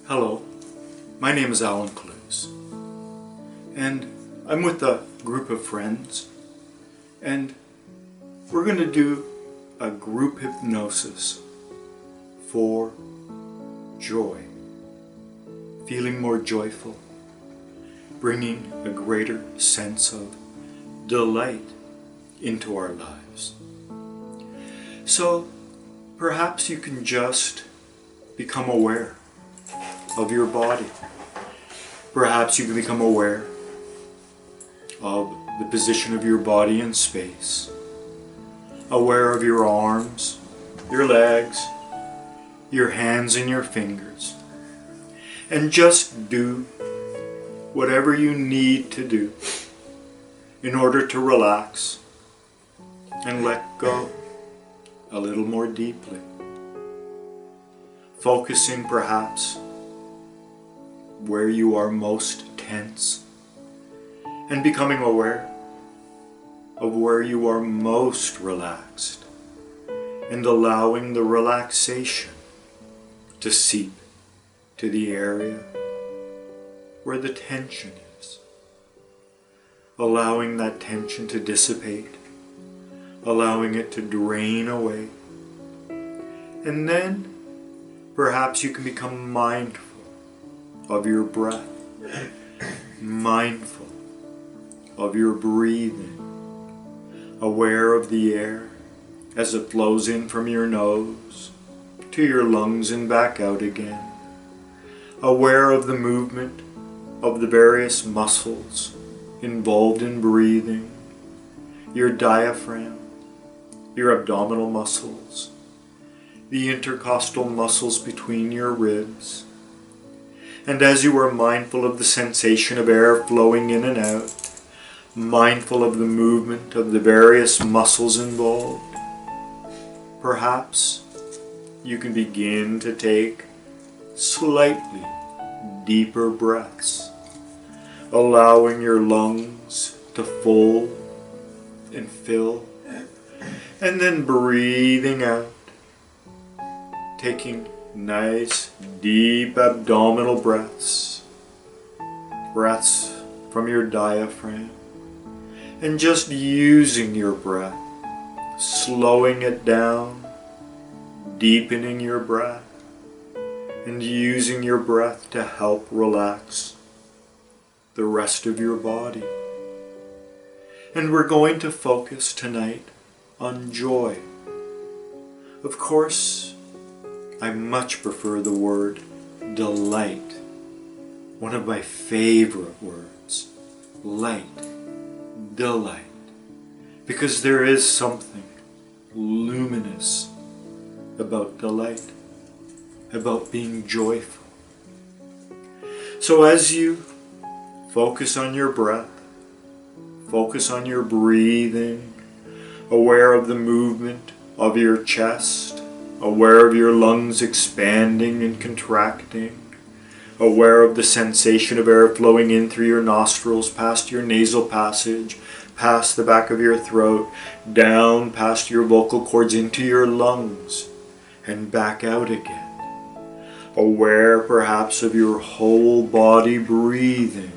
Hello, my name is Alan Clues, and I'm with a group of friends, and we're going to do a group hypnosis for joy, feeling more joyful, bringing a greater sense of delight into our lives. So perhaps you can just become aware of your body. Perhaps you can become aware of the position of your body in space, aware of your arms, your legs, your hands and your fingers, and just do whatever you need to do in order to relax and let go a little more deeply, focusing perhaps where you are most tense and becoming aware of where you are most relaxed and allowing the relaxation to seep to the area where the tension is, allowing that tension to dissipate, allowing it to drain away, and then perhaps you can become mindful of your breath, mindful of your breathing, aware of the air as it flows in from your nose to your lungs and back out again, aware of the movement of the various muscles involved in breathing, your diaphragm, your abdominal muscles, the intercostal muscles between your ribs. And as you are mindful of the sensation of air flowing in and out, mindful of the movement of the various muscles involved, perhaps you can begin to take slightly deeper breaths, allowing your lungs to full and fill, and then breathing out, taking nice, deep abdominal breaths from your diaphragm, and just using your breath, slowing it down, deepening your breath, and using your breath to help relax the rest of your body. And we're going to focus tonight on joy. Of course, I much prefer the word delight, one of my favorite words, light, delight, because there is something luminous about delight, about being joyful. So as you focus on your breath, focus on your breathing, aware of the movement of your chest, aware of your lungs expanding and contracting, aware of the sensation of air flowing in through your nostrils, past your nasal passage, past the back of your throat, down past your vocal cords into your lungs, and back out again. Aware perhaps of your whole body breathing,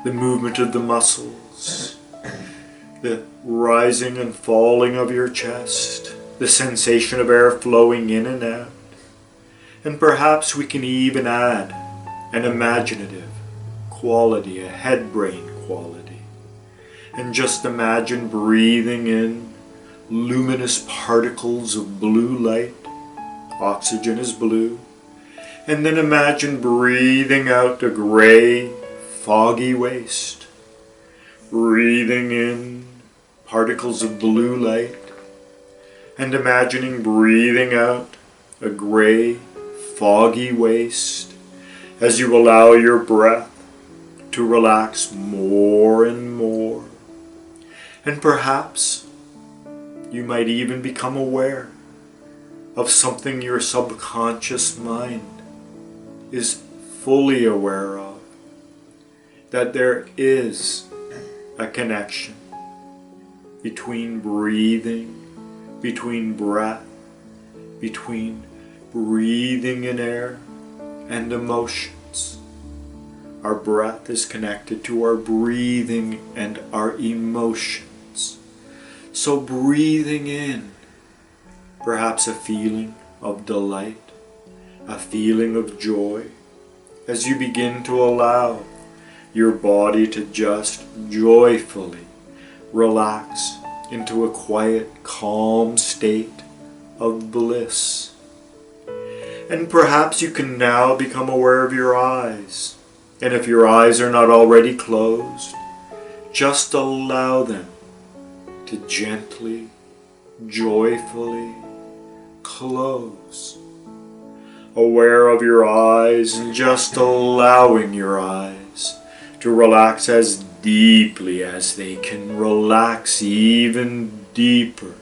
the movement of the muscles, the rising and falling of your chest, the sensation of air flowing in and out. And perhaps we can even add an imaginative quality, a head-brain quality. And just imagine breathing in luminous particles of blue light. Oxygen is blue. And then imagine breathing out a gray, foggy waste. Breathing in particles of blue light. And imagining breathing out a gray, foggy waste as you allow your breath to relax more and more. And perhaps you might even become aware of something your subconscious mind is fully aware of, that there is a connection between breathing, between breath, between breathing in air and emotions. Our breath is connected to our breathing and our emotions. So breathing in, perhaps a feeling of delight, a feeling of joy, as you begin to allow your body to just joyfully relax into a quiet, calm state of bliss. And perhaps you can now become aware of your eyes. And if your eyes are not already closed, just allow them to gently, joyfully close. Aware of your eyes and just allowing your eyes to relax as deeply as they can relax, even deeper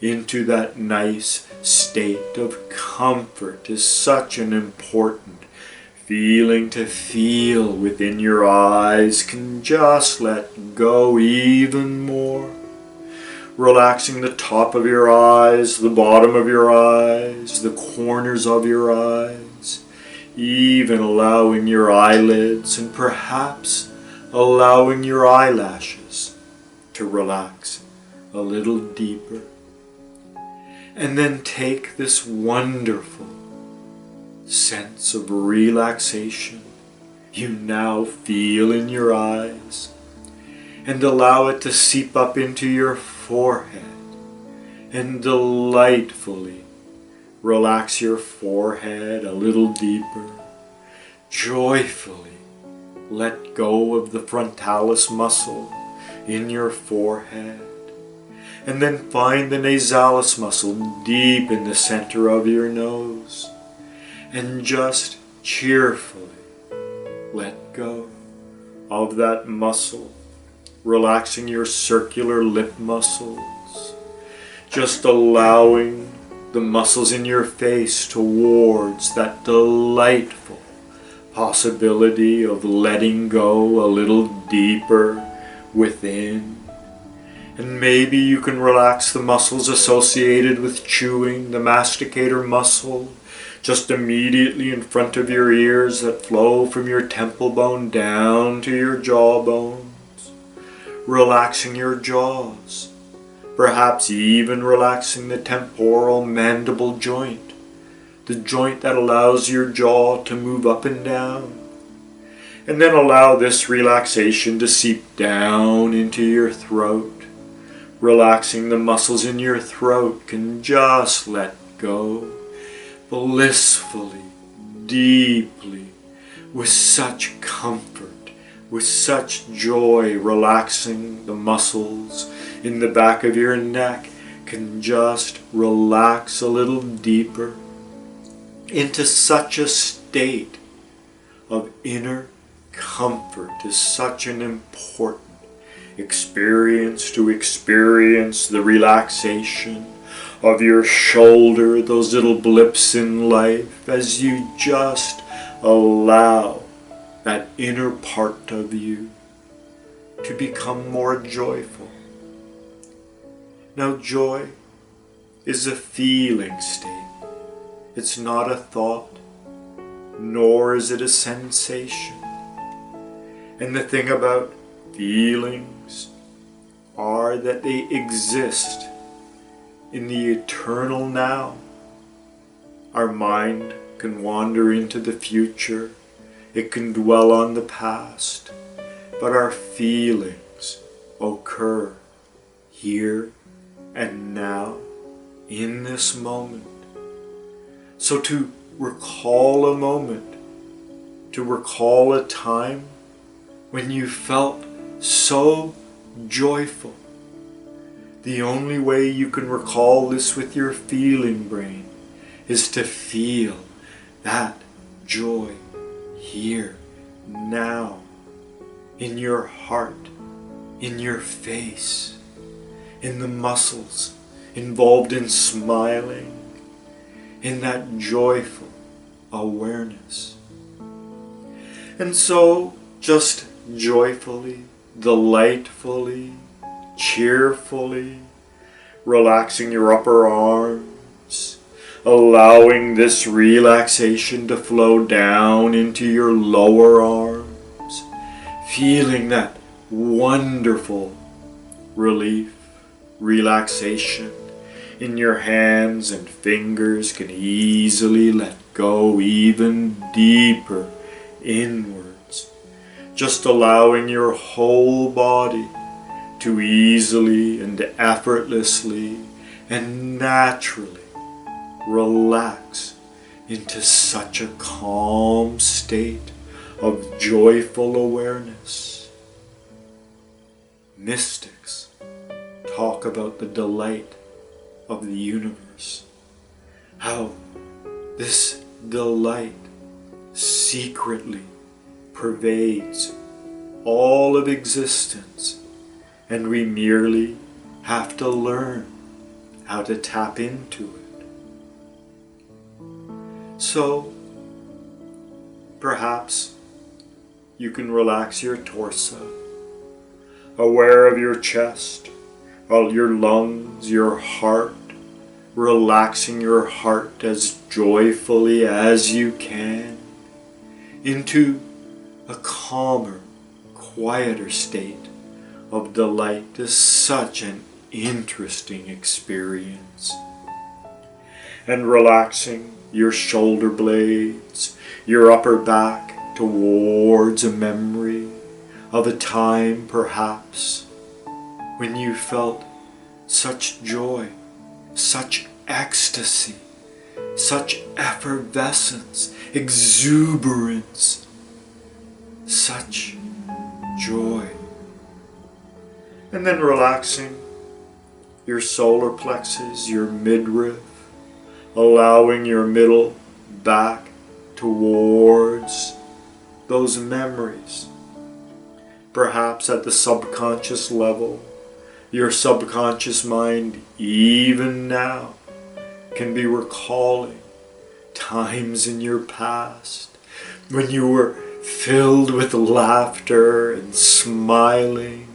into that nice state of comfort is such an important feeling to feel within your eyes. Can just let go even more. Relaxing the top of your eyes, the bottom of your eyes, the corners of your eyes, even allowing your eyelids and perhaps allowing your eyelashes to relax a little deeper. And then take this wonderful sense of relaxation you now feel in your eyes and allow it to seep up into your forehead and delightfully relax your forehead a little deeper. Joyfully let go of the frontalis muscle in your forehead. And then find the nasalis muscle deep in the center of your nose. And just cheerfully let go of that muscle, relaxing your circular lip muscles. Just allowing the muscles in your face towards that delightful possibility of letting go a little deeper within. And maybe you can relax the muscles associated with chewing, the masticator muscle, just immediately in front of your ears that flow from your temple bone down to your jaw bones. Relaxing your jaws, perhaps even relaxing the temporal mandible joint, the joint that allows your jaw to move up and down. And then allow this relaxation to seep down into your throat. Relaxing the muscles in your throat can just let go blissfully, deeply, with such comfort, with such joy. Relaxing the muscles in the back of your neck can just relax a little deeper into such a state of inner comfort. Is such an important experience to experience the relaxation of your shoulder, those little blips in life, as you just allow that inner part of you to become more joyful. Now, joy is a feeling state. It's not a thought, nor is it a sensation. And the thing about feelings are that they exist in the eternal now. Our mind can wander into the future, it can dwell on the past, but our feelings occur here and now, in this moment. So to recall a moment, to recall a time when you felt so joyful, the only way you can recall this with your feeling brain is to feel that joy here, now, in your heart, in your face, in the muscles involved in smiling, in that joyful awareness. And so, just joyfully, delightfully, cheerfully, relaxing your upper arms, allowing this relaxation to flow down into your lower arms, feeling that wonderful relief, relaxation in your hands and fingers can easily let go even deeper inwards, just allowing your whole body to easily and effortlessly and naturally relax into such a calm state of joyful awareness. Mystics talk about the delight of the universe, how this delight secretly pervades all of existence, and we merely have to learn how to tap into it. So, perhaps you can relax your torso, aware of your chest, all your lungs, your heart, relaxing your heart as joyfully as you can into a calmer, quieter state of delight. Is such an interesting experience. And relaxing your shoulder blades, your upper back towards a memory of a time perhaps when you felt such joy, such ecstasy, such effervescence, exuberance, such joy. And then relaxing your solar plexus, your midriff, allowing your middle back towards those memories. Perhaps at the subconscious level, your subconscious mind, even now, can be recalling times in your past when you were filled with laughter and smiling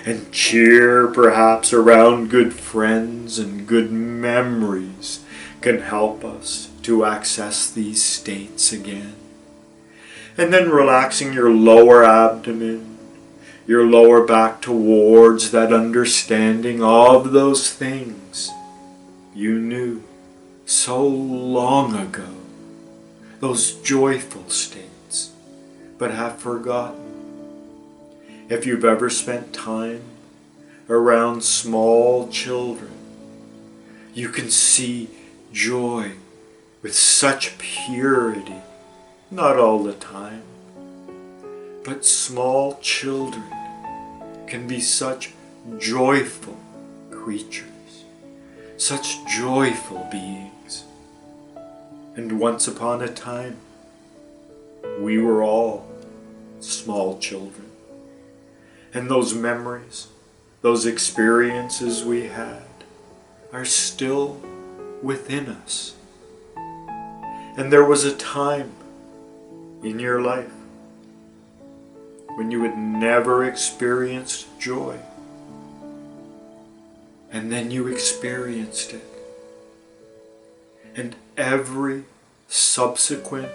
and cheer, perhaps around good friends, and good memories can help us to access these states again. And then relaxing your lower abdomen, your lower back towards that understanding of those things you knew so long ago, those joyful states, but have forgotten. If you've ever spent time around small children, you can see joy with such purity, not all the time, but small children can be such joyful creatures, such joyful beings. And once upon a time, we were all small children. And those memories, those experiences we had, are still within us. And there was a time in your life when you had never experienced joy, and then you experienced it. And every subsequent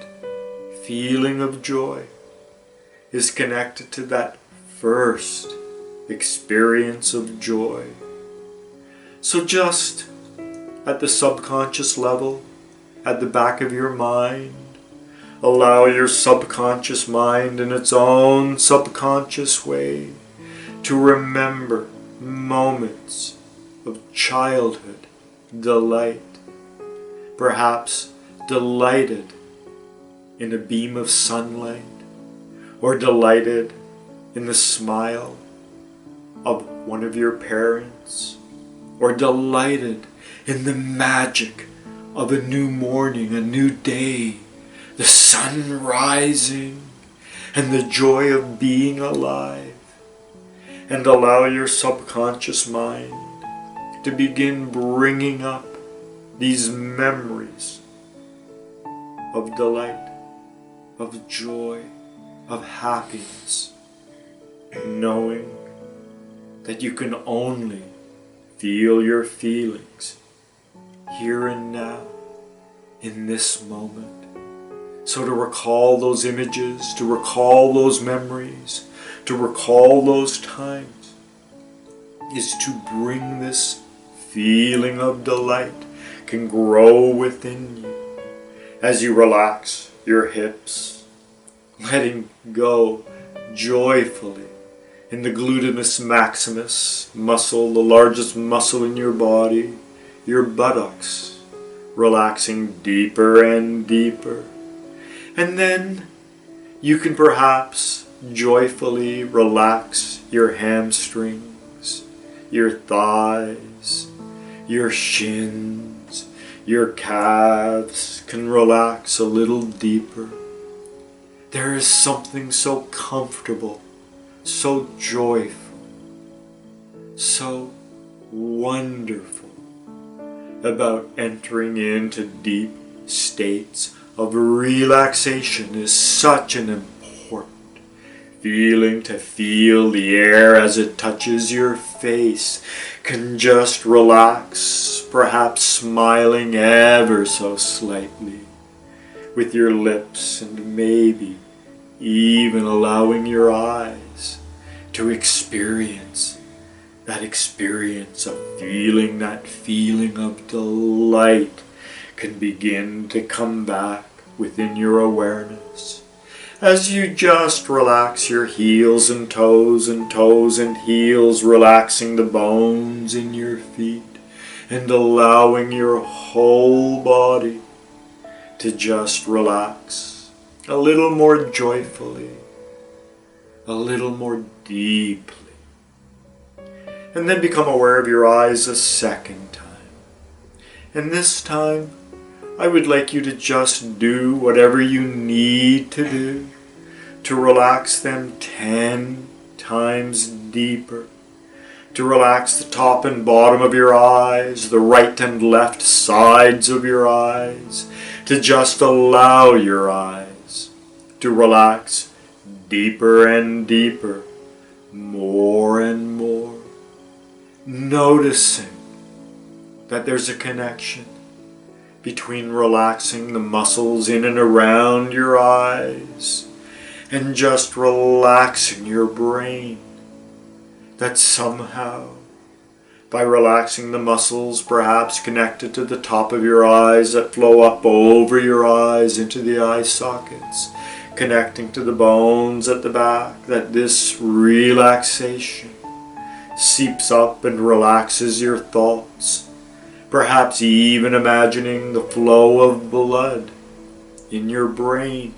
feeling of joy is connected to that first experience of joy. So just at the subconscious level, at the back of your mind, allow your subconscious mind in its own subconscious way to remember moments of childhood delight. Perhaps delighted in a beam of sunlight, or delighted in the smile of one of your parents, or delighted in the magic of a new morning, a new day, the sun rising, and the joy of being alive. And allow your subconscious mind to begin bringing up these memories of delight, of joy, of happiness, knowing that you can only feel your feelings here and now in this moment. So to recall those images, to recall those memories, to recall those times, is to bring this feeling of delight can grow within you as you relax your hips, letting go joyfully in the gluteus maximus muscle, the largest muscle in your body, your buttocks, relaxing deeper and deeper. And then you can perhaps joyfully relax your hamstrings, your thighs, your shins, your calves can relax a little deeper. There is something so comfortable, so joyful, so wonderful about entering into deep states of relaxation. Is such an important feeling to feel the air as it touches your face, can just relax, perhaps smiling ever so slightly with your lips, and maybe even allowing your eyes to experience that experience of feeling, that feeling of delight can begin to come back within your awareness as you just relax your heels and toes and heels, relaxing the bones in your feet and allowing your whole body to just relax a little more joyfully, a little more deeply. And then become aware of your eyes a second time. And this time, I would like you to just do whatever you need to do to relax them 10 times deeper. To relax the top and bottom of your eyes, the right and left sides of your eyes. To just allow your eyes to relax deeper and deeper, more and more. Noticing that there's a connection between relaxing the muscles in and around your eyes and just relaxing your brain. That somehow, by relaxing the muscles perhaps connected to the top of your eyes that flow up over your eyes into the eye sockets, connecting to the bones at the back, that this relaxation seeps up and relaxes your thoughts, perhaps even imagining the flow of blood in your brain,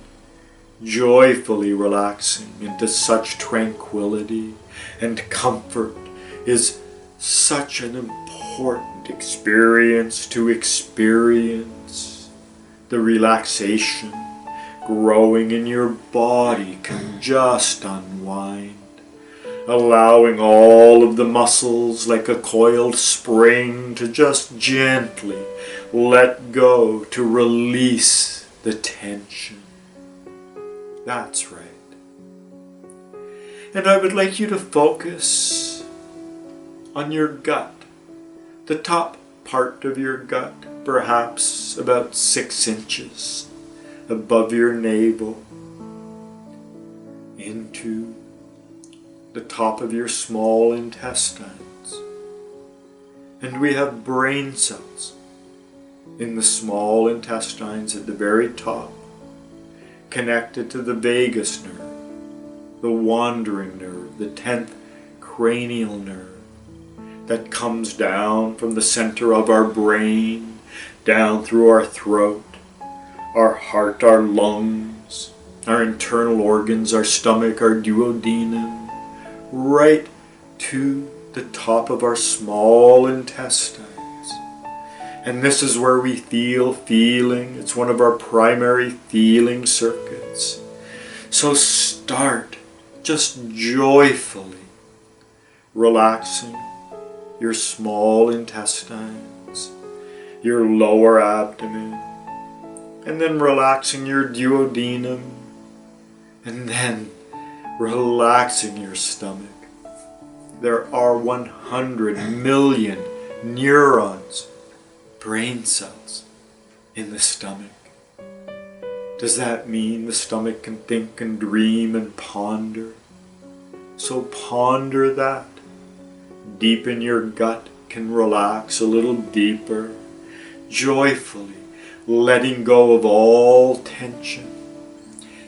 joyfully relaxing into such tranquility and comfort, is such an important experience to experience. The relaxation growing in your body can just unwind, allowing all of the muscles like a coiled spring to just gently let go, to release the tension. That's right. And I would like you to focus on your gut, the top part of your gut, perhaps about 6 inches above your navel, into the top of your small intestines. And we have brain cells in the small intestines at the very top, connected to the vagus nerve, the wandering nerve, the 10th cranial nerve that comes down from the center of our brain, down through our throat, our heart, our lungs, our internal organs, our stomach, our duodenum, right to the top of our small intestines. And this is where we feel feeling. It's one of our primary feeling circuits. So start just joyfully relaxing your small intestines, your lower abdomen, and then relaxing your duodenum, and then relaxing your stomach. There are 100 million neurons, brain cells, in the stomach. Does that mean the stomach can think and dream and ponder? So ponder that. Deep in your gut can relax a little deeper, joyfully letting go of all tension.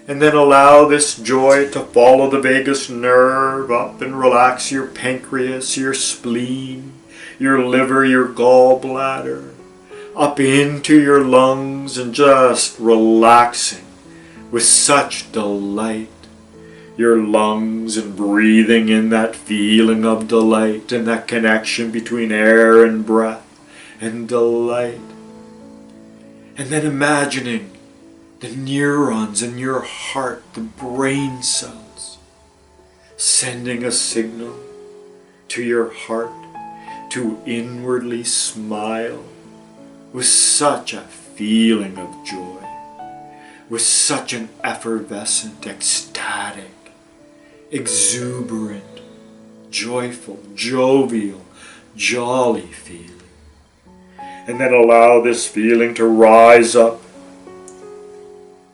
And then allow this joy to follow the vagus nerve up and relax your pancreas, your spleen, your liver, your gallbladder, up into your lungs, and just relaxing with such delight. Your lungs, and breathing in that feeling of delight and that connection between air and breath and delight. And then imagining the neurons in your heart, the brain cells, sending a signal to your heart to inwardly smile with such a feeling of joy, with such an effervescent, ecstatic, exuberant, joyful, jovial, jolly feeling. And then allow this feeling to rise up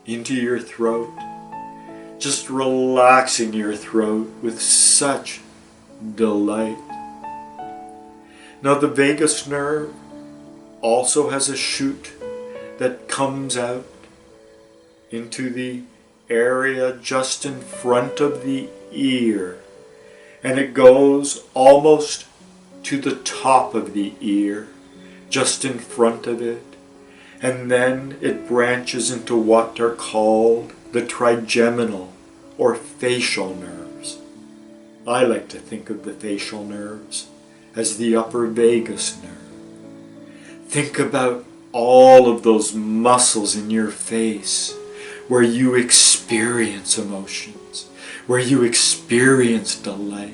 into your throat, just relaxing your throat with such delight. Now the vagus nerve also has a chute that comes out into the area just in front of the ear, and it goes almost to the top of the ear, just in front of it, and then it branches into what are called the trigeminal or facial nerves. I like to think of the facial nerves as the upper vagus nerve. Think about all of those muscles in your face where you experience emotions, where you experience delight,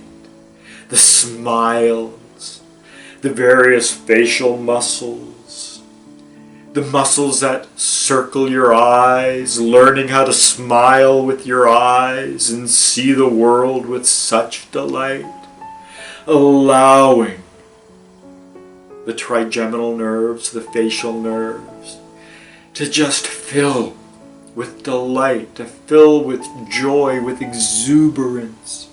the smiles, the various facial muscles, the muscles that circle your eyes, learning how to smile with your eyes and see the world with such delight, allowing the trigeminal nerves, the facial nerves, to just fill with delight, to fill with joy, with exuberance.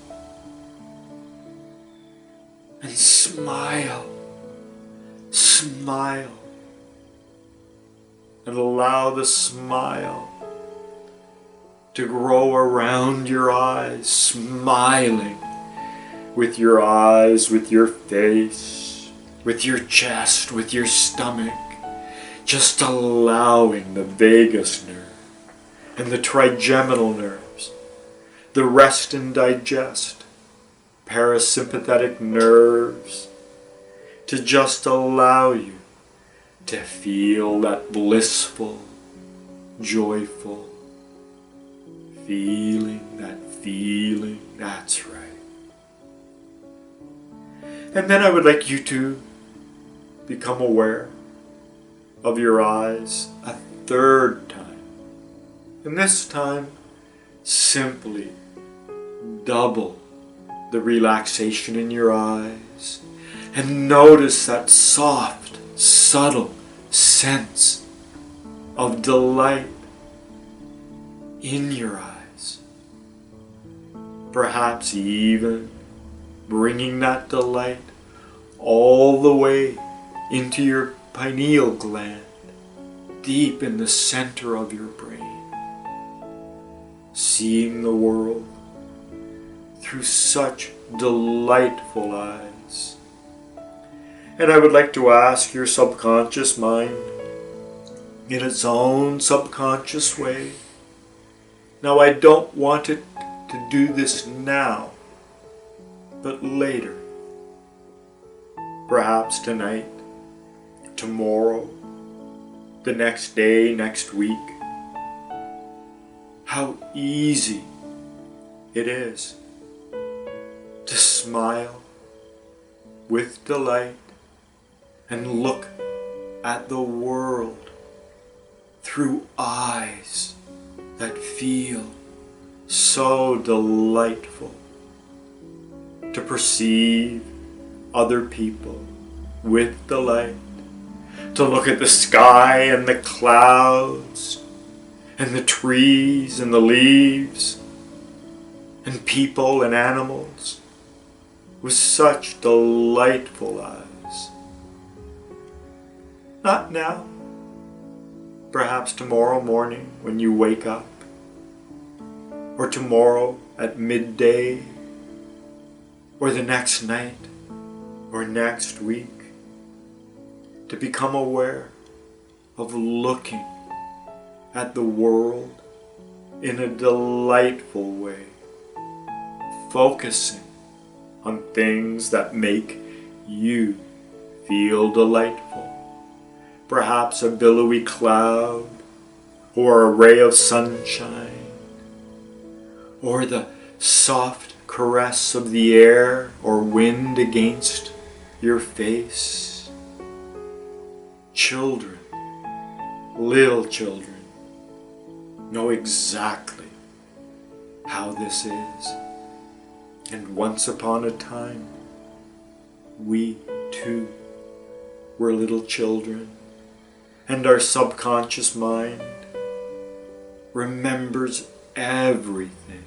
And smile, smile. And allow the smile to grow around your eyes, smiling with your eyes, with your face, with your chest, with your stomach, just allowing the vagus nerve and the trigeminal nerves, the rest and digest, parasympathetic nerves, to just allow you to feel that blissful, joyful feeling, that's right. And then I would like you to become aware of your eyes a third time. And this time, simply double the relaxation in your eyes and notice that soft, subtle sense of delight in your eyes. Perhaps even bringing that delight all the way into your pineal gland, deep in the center of your brain. Seeing the world through such delightful eyes. And I would like to ask your subconscious mind, in its own subconscious way. Now I don't want it to do this now, but later. Perhaps tonight, tomorrow, the next day, next week. How easy it is to smile with delight and look at the world through eyes that feel so delightful, to perceive other people with delight, to look at the sky and the clouds and the trees and the leaves and people and animals with such delightful eyes. Not now. Perhaps tomorrow morning when you wake up, or tomorrow at midday, or the next night, or next week, to become aware of looking at the world in a delightful way, focusing on things that make you feel delightful. Perhaps a billowy cloud, or a ray of sunshine, or the soft caress of the air or wind against your face. Children, little children, know exactly how this is. And once upon a time, we too were little children, and our subconscious mind remembers everything.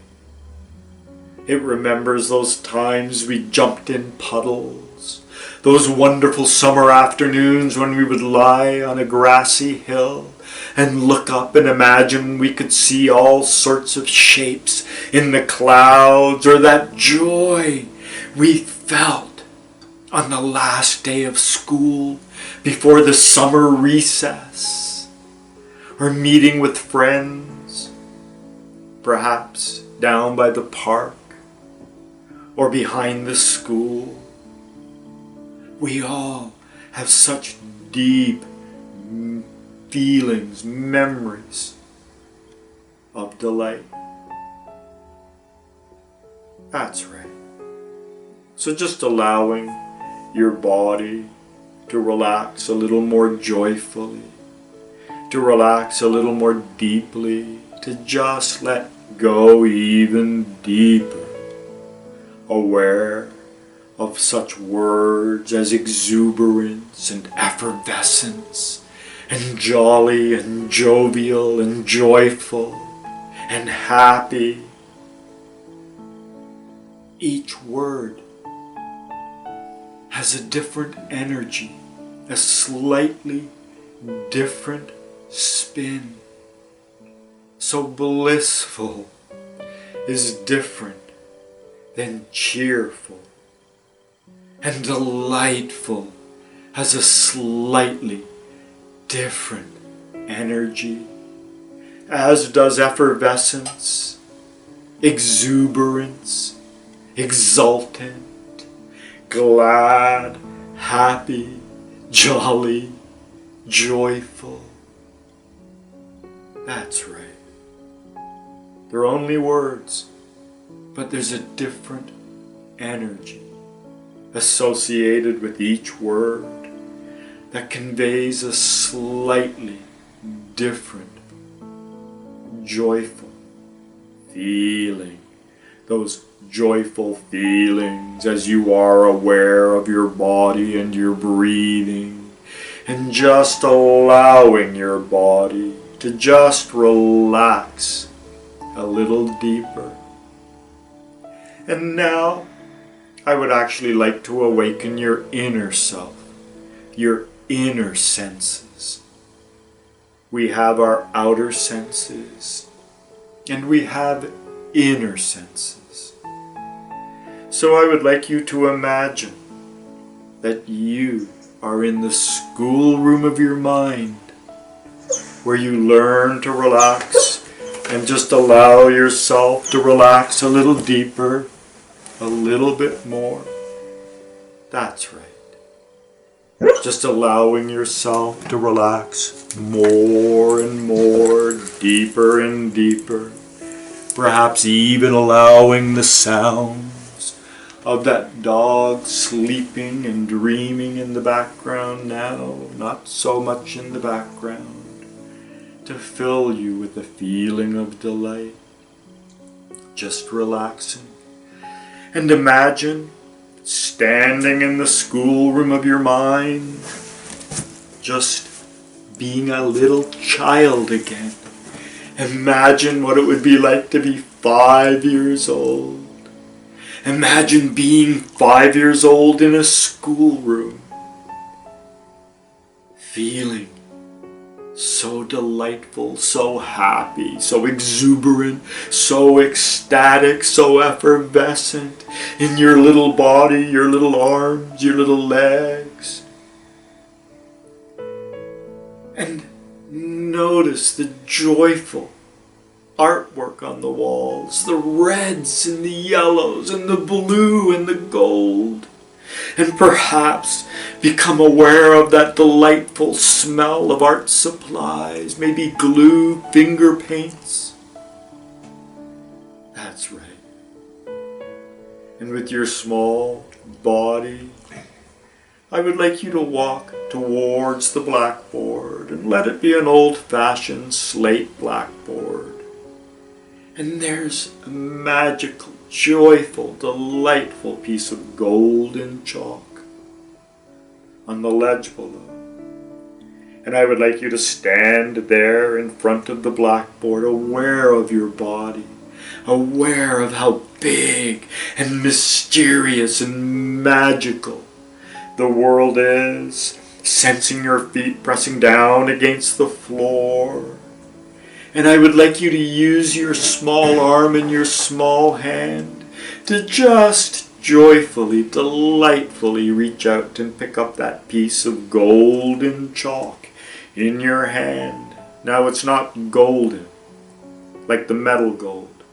It remembers those times we jumped in puddles, those wonderful summer afternoons when we would lie on a grassy hill and look up and imagine we could see all sorts of shapes in the clouds, or that joy we felt on the last day of school before the summer recess, or meeting with friends, perhaps down by the park or behind the school. We all have such deep feelings, memories of delight. That's right. So just allowing your body to relax a little more joyfully, to relax a little more deeply, to just let go even deeper, aware of such words as exuberance and effervescence and jolly and jovial and joyful and happy. Each word has a different energy, a slightly different spin. So blissful is different than cheerful, and delightful has a slightly different energy, as does effervescence, exuberance, exultant, glad, happy, jolly, joyful. That's right. They're only words, but there's a different energy associated with each word that conveys a slightly different, joyful feeling. Those joyful feelings as you are aware of your body and your breathing, and just allowing your body to just relax a little deeper. And now I would actually like to awaken your inner self, your inner senses. We have our outer senses, and we have inner senses. So I would like you to imagine that you are in the schoolroom of your mind, where you learn to relax and just allow yourself to relax a little deeper, a little bit more. That's right. Just allowing yourself to relax more and more, deeper and deeper. Perhaps even allowing the sounds of that dog sleeping and dreaming in the background now, not so much in the background, to fill you with a feeling of delight. Just relaxing. And imagine standing in the schoolroom of your mind, just being a little child again. Imagine what it would be like to be 5 years old. Imagine being 5 years old in a schoolroom, feeling so delightful, so happy, so exuberant, so ecstatic, so effervescent in your little body, your little arms, your little legs. And notice the joyful artwork on the walls, the reds and the yellows and the blue and the gold. And perhaps become aware of that delightful smell of art supplies, maybe glue, finger paints. That's right. And with your small body, I would like you to walk towards the blackboard and let it be an old-fashioned slate blackboard. And there's a magical, joyful, delightful piece of golden chalk on the ledge below. And I would like you to stand there in front of the blackboard, aware of your body, aware of how big and mysterious and magical the world is, sensing your feet pressing down against the floor. And I would like you to use your small arm and your small hand to just joyfully, delightfully reach out and pick up that piece of golden chalk in your hand. Now it's not golden like the metal gold.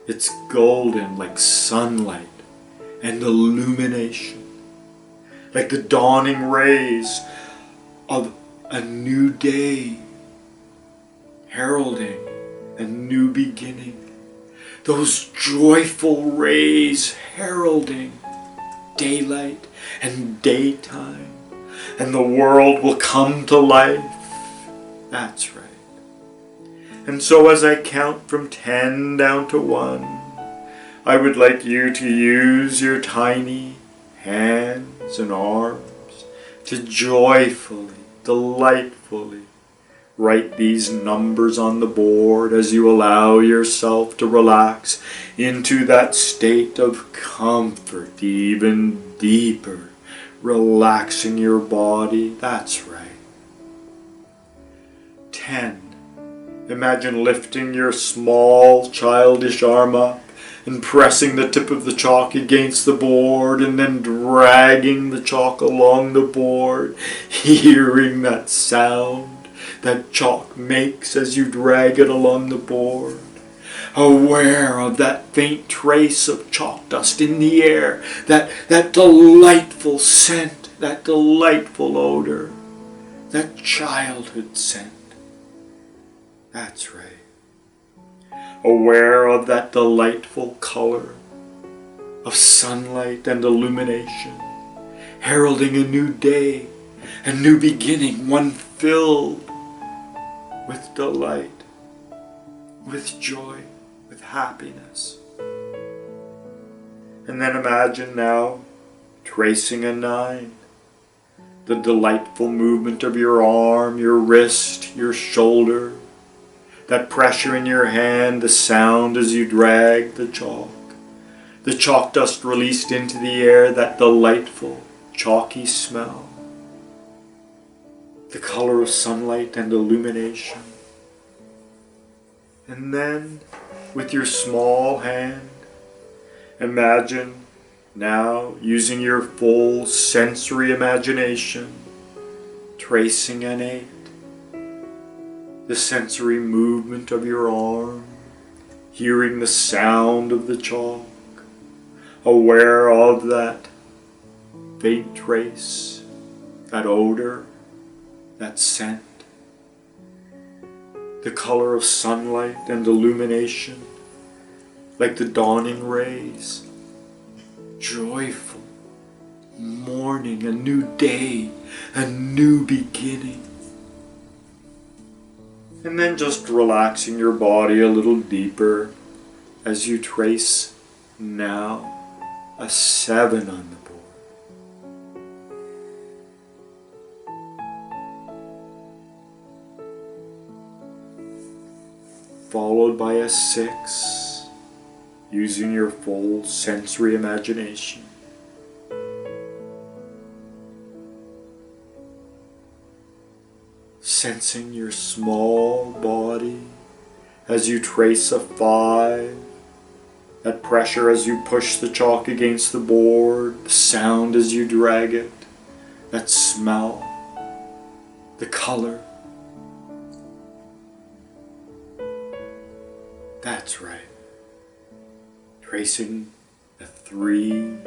It's golden like sunlight and illumination, like the dawning rays of a new day, heralding a new beginning. Those joyful rays heralding daylight and daytime, and the world will come to life. That's right. And so as I count from 10 down to 1, I would like you to use your tiny hands and arms to joyfully, delightfully write these numbers on the board as you allow yourself to relax into that state of comfort, even deeper, relaxing your body. That's right. 10. Imagine lifting your small childish arm up and pressing the tip of the chalk against the board and then dragging the chalk along the board, hearing that sound that chalk makes as you drag it along the board, aware of that faint trace of chalk dust in the air, that delightful scent, that delightful odor, that childhood scent. That's right. Aware of that delightful color of sunlight and illumination, heralding a new day, a new beginning, one filled with delight, with joy, with happiness. And then imagine now tracing a 9, the delightful movement of your arm, your wrist, your shoulder, that pressure in your hand, the sound as you drag the chalk dust released into the air, that delightful chalky smell, the color of sunlight and illumination. And then, with your small hand, imagine now using your full sensory imagination, tracing an 8, the sensory movement of your arm, hearing the sound of the chalk, aware of that faint trace, that odor, that scent, the color of sunlight and illumination, like the dawning rays, joyful, morning, a new day, a new beginning. And then just relaxing your body a little deeper as you trace now a 7 on the board. followed by a 6, using your full sensory imagination. Sensing your small body as you trace a 5, that pressure as you push the chalk against the board, the sound as you drag it, that smell, the color. That's right. Tracing a 3,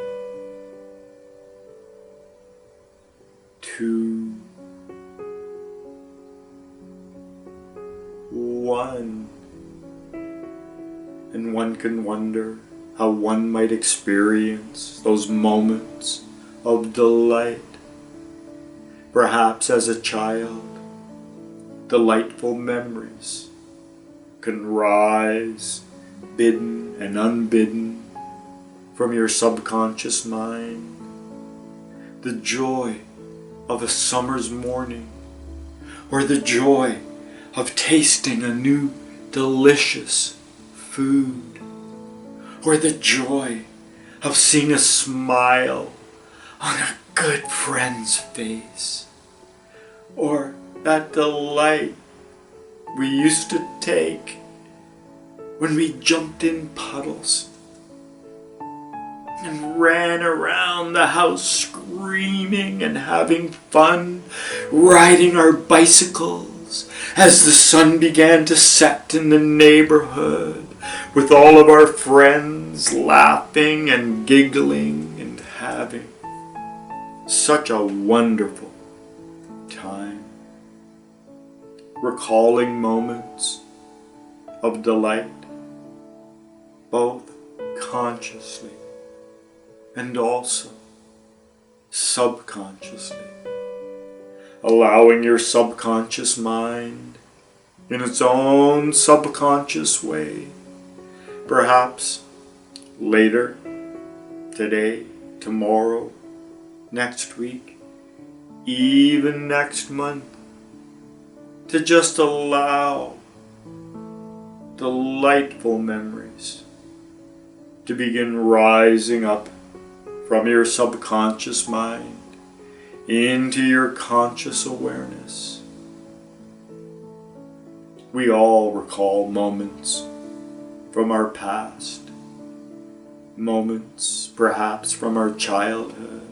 2, 1. And one can wonder how one might experience those moments of delight. Perhaps as a child, delightful memories can rise, bidden and unbidden, from your subconscious mind. The joy of a summer's morning, or the joy of tasting a new delicious food, or the joy of seeing a smile on a good friend's face, or that delight we used to take when we jumped in puddles and ran around the house screaming and having fun, riding our bicycles as the sun began to set in the neighborhood, with all of our friends laughing and giggling and having such a wonderful time. Recalling moments of delight, both consciously and also subconsciously. Allowing your subconscious mind, in its own subconscious way, perhaps later, today, tomorrow, next week, even next month, to just allow delightful memories to begin rising up from your subconscious mind into your conscious awareness. We all recall moments from our past, moments perhaps from our childhood,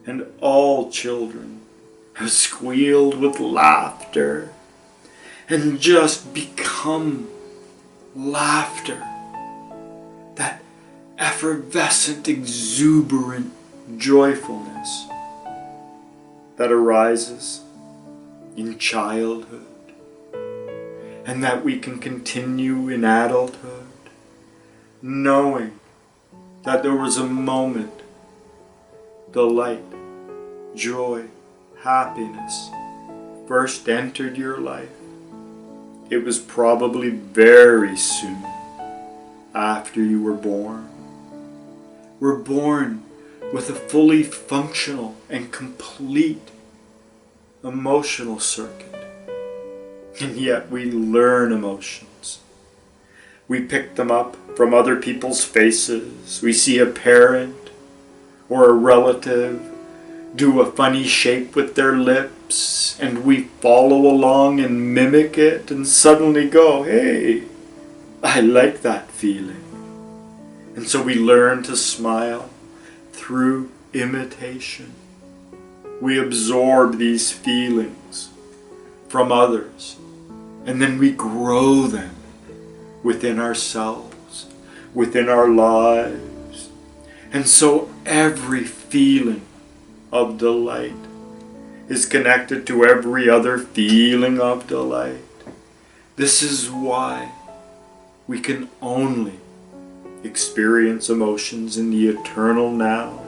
and all children have squealed with laughter and just become laughter, that effervescent, exuberant joyfulness that arises in childhood and that we can continue in adulthood, knowing that there was a moment, delight, joy, happiness first entered your life. It was probably very soon after you were born. We're born with a fully functional and complete emotional circuit. And yet we learn emotions. We pick them up from other people's faces. We see a parent or a relative do a funny shape with their lips, and we follow along and mimic it, and suddenly go, hey, I like that feeling. And so we learn to smile through imitation. We absorb these feelings from others, and then we grow them within ourselves, within our lives. And so every feeling of delight is connected to every other feeling of delight. This is why we can only experience emotions in the eternal now.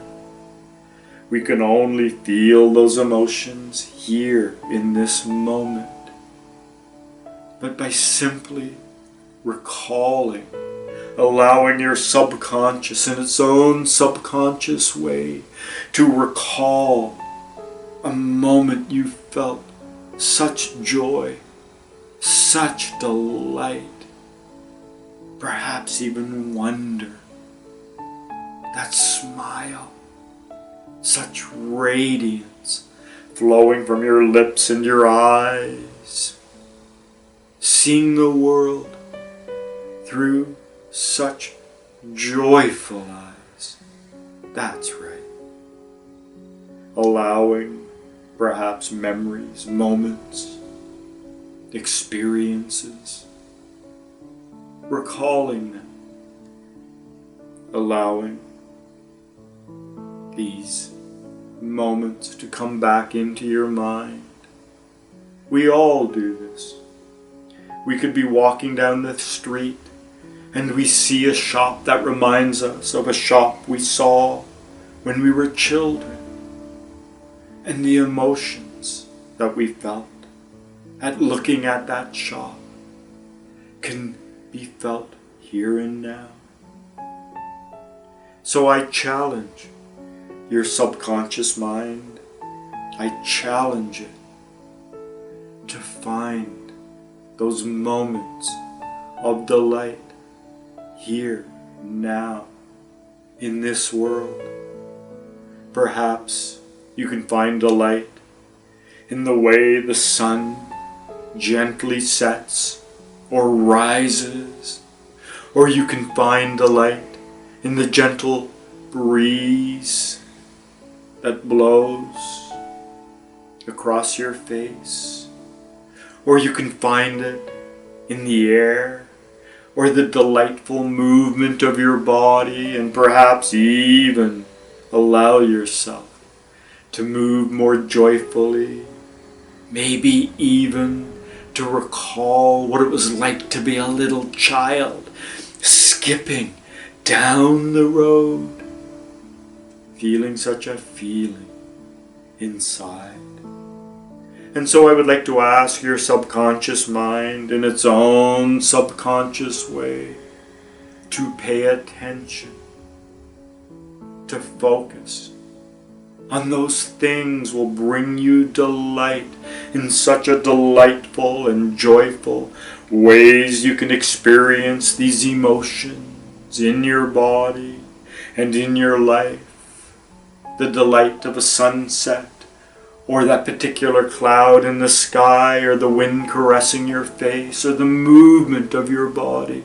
We can only feel those emotions here in this moment. But by simply recalling, allowing your subconscious in its own subconscious way to recall a moment you felt such joy, such delight, perhaps even wonder, that smile, such radiance flowing from your lips and your eyes, seeing the world through such joyful eyes. That's right. Allowing perhaps memories, moments, experiences, recalling them, allowing these moments to come back into your mind. We all do this. We could be walking down the street and we see a shop that reminds us of a shop we saw when we were children, and the emotions that we felt at looking at that shop can be felt here and now. So I challenge your subconscious mind, I challenge it to find those moments of delight here, now, in this world. Perhaps you can find delight in the way the sun gently sets or rises, or you can find delight in the gentle breeze that blows across your face, or you can find it in the air, or the delightful movement of your body, and perhaps even allow yourself to move more joyfully, maybe even to recall what it was like to be a little child, skipping down the road, feeling such a feeling inside. And so I would like to ask your subconscious mind in its own subconscious way to pay attention, to focus on those things will bring you delight in such a delightful and joyful ways you can experience these emotions in your body and in your life. The delight of a sunset, or that particular cloud in the sky, or the wind caressing your face, or the movement of your body.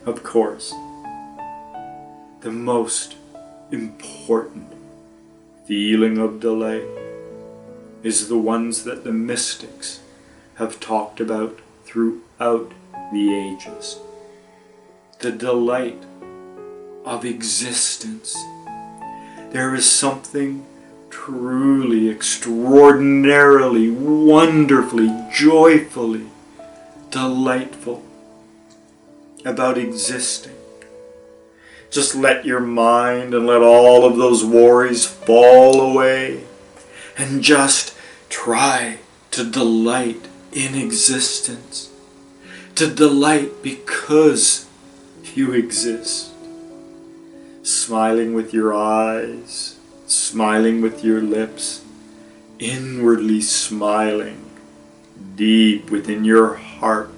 Of course, the most important feeling of delight is the ones that the mystics have talked about throughout the ages. The delight of existence. There is something truly, extraordinarily, wonderfully, joyfully delightful about existing. Just let your mind and let all of those worries fall away and just try to delight in existence. To delight because you exist. Smiling with your eyes, smiling with your lips, inwardly smiling, deep within your heart,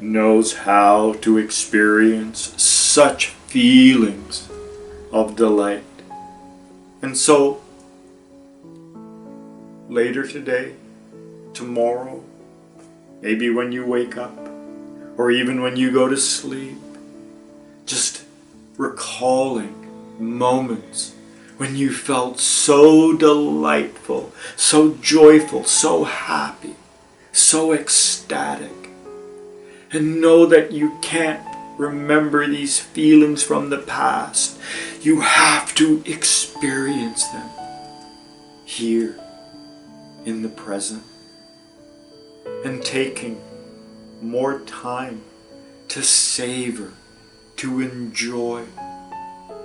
knows how to experience such feelings of delight. And so, later today, tomorrow, maybe when you wake up, or even when you go to sleep, just recalling moments when you felt so delightful, so joyful, so happy, so ecstatic. And know that you can't remember these feelings from the past. You have to experience them here in the present. And taking more time to savor, to enjoy,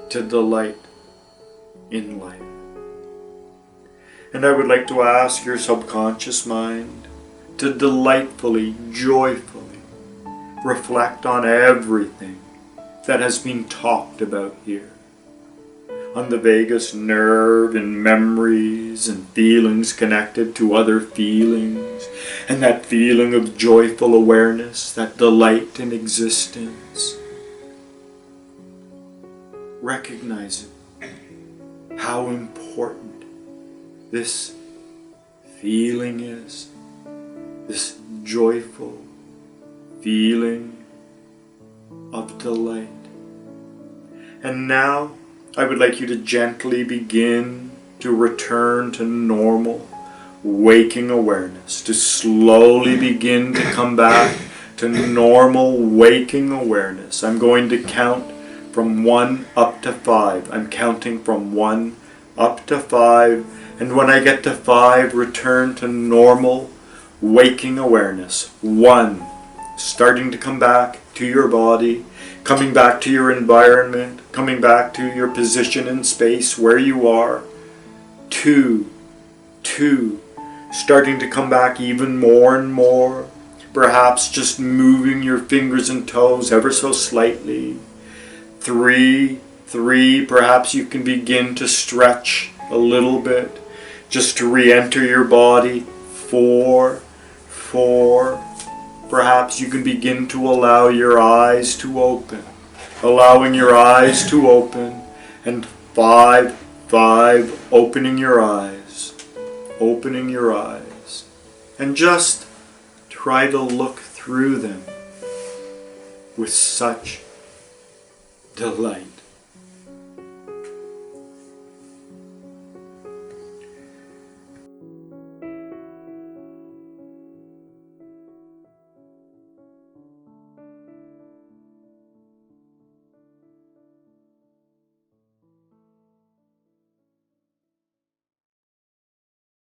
to delight in life. And I would like to ask your subconscious mind to delightfully, joyfully reflect on everything that has been talked about here. on the vagus nerve and memories and feelings connected to other feelings, and that feeling of joyful awareness, that delight in existence. Recognize how important this feeling is, this joyful feeling of delight. And now I would like you to gently begin to return to normal waking awareness, to slowly begin to come back to normal waking awareness. I'm going to count from 1 up to 5. I'm counting from 1 up to 5, and when I get to 5, return to normal waking awareness. 1, starting to come back to your body, coming back to your environment, coming back to your position in space where you are. 2, starting to come back even more and more, perhaps just moving your fingers and toes ever so slightly. 3, perhaps you can begin to stretch a little bit just to re-enter your body. 4, perhaps you can begin to allow your eyes to open, allowing your eyes to open. And 5, opening your eyes, and just try to look through them with such delight.